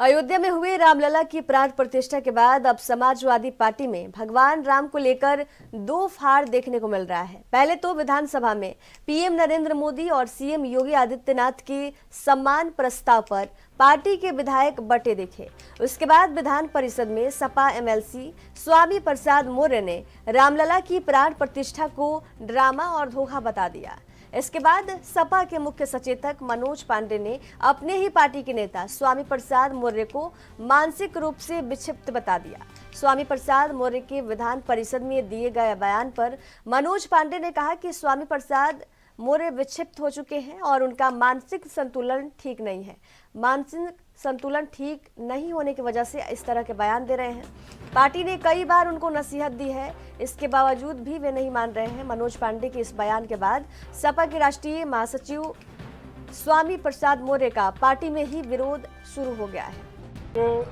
अयोध्या में हुए रामलला की प्राण प्रतिष्ठा के बाद अब समाजवादी पार्टी में भगवान राम को लेकर दो फाड़ देखने को मिल रहा है। पहले तो विधानसभा में पीएम नरेंद्र मोदी और सीएम योगी आदित्यनाथ के सम्मान प्रस्ताव पर पार्टी के विधायक बटे दिखे। उसके बाद विधान परिषद में सपा एमएलसी स्वामी प्रसाद मौर्य ने रामलला की प्राण प्रतिष्ठा को ड्रामा और धोखा बता दिया। इसके बाद सपा के मुख्य सचेतक मनोज पांडे ने अपने ही पार्टी के नेता स्वामी प्रसाद मौर्य को मानसिक रूप से विक्षिप्त बता दिया। स्वामी प्रसाद मौर्य के विधान परिषद में दिए गए बयान पर मनोज पांडे ने कहा कि स्वामी प्रसाद मौर्य विक्षिप्त हो चुके हैं और उनका मानसिक संतुलन ठीक नहीं है। मानसिक संतुलन ठीक नहीं होने की वजह से इस तरह के बयान दे रहे हैं। पार्टी ने कई बार उनको नसीहत दी है, इसके बावजूद भी वे नहीं मान रहे हैं। मनोज पांडे के इस बयान के बाद सपा के राष्ट्रीय महासचिव स्वामी प्रसाद मौर्य का पार्टी में ही विरोध शुरू हो गया है। तो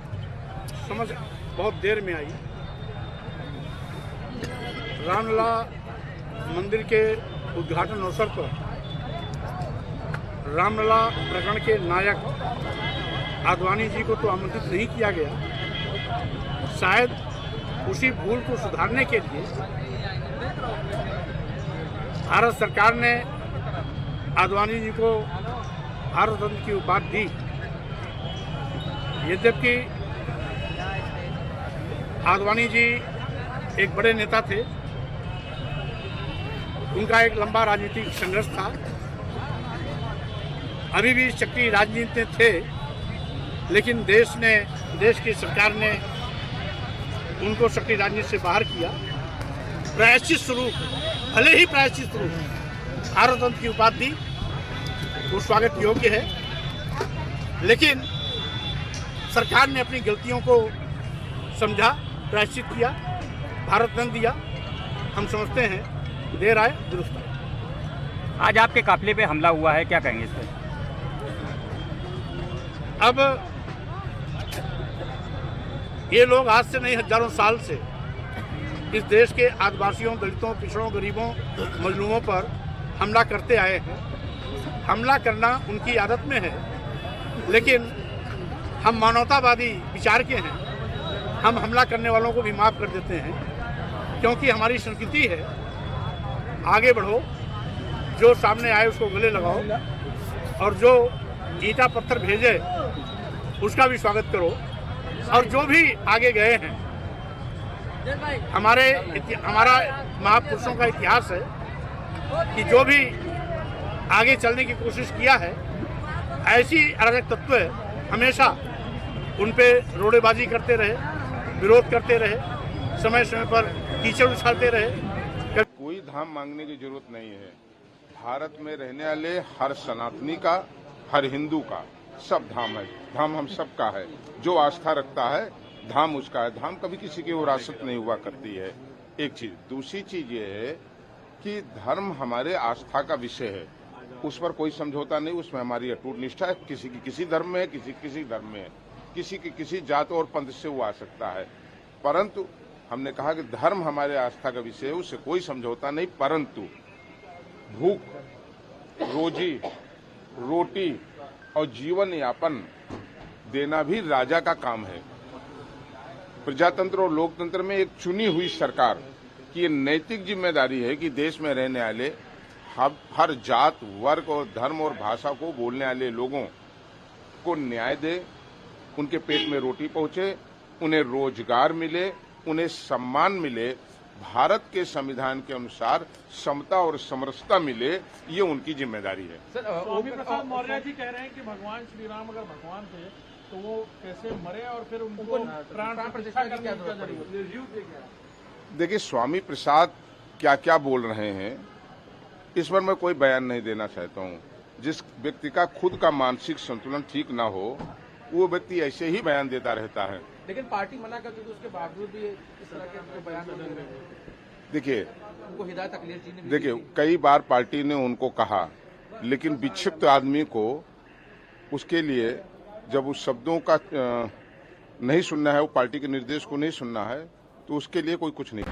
समझ बहुत देर में आई। रामलला मंदिर के उद्घाटन अवसर पर रामलला प्रकरण के नायक आडवाणी जी को तो आमंत्रित नहीं किया गया। शायद उसी भूल को सुधारने के लिए भारत सरकार ने आडवाणी जी को भारत रत्न की उपाधि दी। यद्यपि आडवाणी जी एक बड़े नेता थे, उनका एक लंबा राजनीतिक संघर्ष था, अभी भी सक्रिय राजनीति में थे, लेकिन देश की सरकार ने उनको सक्रिय राजनीति से बाहर किया। प्रायश्चित स्वरूप, भले ही प्रायश्चित स्वरूप भारत रत्न की उपाधि दी, वो स्वागत योग्य है, लेकिन सरकार ने अपनी गलतियों को समझा, प्रायश्चित किया, भारत रत्न दिया। हम समझते हैं देर आए दुरुस्त आए। आज आपके काफिले पे हमला हुआ है, क्या कहेंगे इस पर? अब ये लोग आज से नहीं, हजारों साल से इस देश के आदिवासियों, दलितों, पिछड़ों, गरीबों, मजलूमों पर हमला करते आए हैं। हमला करना उनकी आदत में है, लेकिन हम मानवतावादी विचार के हैं। हम हमला करने वालों को भी माफ़ कर देते हैं, क्योंकि हमारी संस्कृति है आगे बढ़ो, जो सामने आए उसको गले लगाओ, और जो ईंटा पत्थर भेजे उसका भी स्वागत करो। और जो भी आगे गए हैं, हमारा महापुरुषों का इतिहास है कि जो भी आगे चलने की कोशिश किया है, ऐसी अराजक तत्व हमेशा उन पे रोड़ेबाजी करते रहे, विरोध करते रहे, समय समय पर कीचड़ उछालते रहे। कोई धाम मांगने की जरूरत नहीं है। भारत में रहने वाले हर सनातनी का, हर हिंदू का सब धाम है। धाम हम सबका है। जो आस्था रखता है धाम उसका है। धाम कभी किसी की विरासत नहीं हुआ करती है, एक चीज। दूसरी चीज ये है कि धर्म हमारे आस्था का विषय है, उस पर कोई समझौता नहीं, उसमें हमारी अटूट निष्ठा है। किसी की किसी धर्म में है, किसी किसी धर्म में है, किसी की किसी जात और पंथ से वो आ सकता है, परंतु हमने कहा कि धर्म हमारे आस्था का विषय है, उससे कोई समझौता नहीं। परंतु भूख, रोजी रोटी और जीवन यापन देना भी राजा का काम है। प्रजातंत्र और लोकतंत्र में एक चुनी हुई सरकार की नैतिक जिम्मेदारी है कि देश में रहने वाले हर जात, वर्ग और धर्म और भाषा को बोलने वाले लोगों को न्याय दे, उनके पेट में रोटी पहुंचे, उन्हें रोजगार मिले, उन्हें सम्मान मिले, भारत के संविधान के अनुसार समता और समरसता मिले, ये उनकी जिम्मेदारी है। सर, स्वामी प्रसाद मौर्य जी कह रहे हैं कि भगवान श्री राम अगर भगवान थे तो वो कैसे मरे और फिर उनको प्राण प्रतिष्ठा करने की क्या जरूरत है? देखिए, स्वामी प्रसाद क्या क्या बोल रहे हैं इस पर मैं कोई बयान नहीं देना चाहता हूँ। जिस व्यक्ति का खुद का मानसिक संतुलन ठीक ना हो, वो व्यक्ति ऐसे ही बयान देता रहता है। लेकिन पार्टी मना करती तो उसके बावजूद भी इस तरह के बयान दे रहे हैं। देखिए, उनको हिदायत अखिलेश जी ने भी देखिए कई बार पार्टी ने उनको कहा, लेकिन विक्षिप्त आदमी को उसके लिए जब उस शब्दों का नहीं सुनना है, वो पार्टी के निर्देश को नहीं सुनना है, तो उसके लिए कोई कुछ नहीं।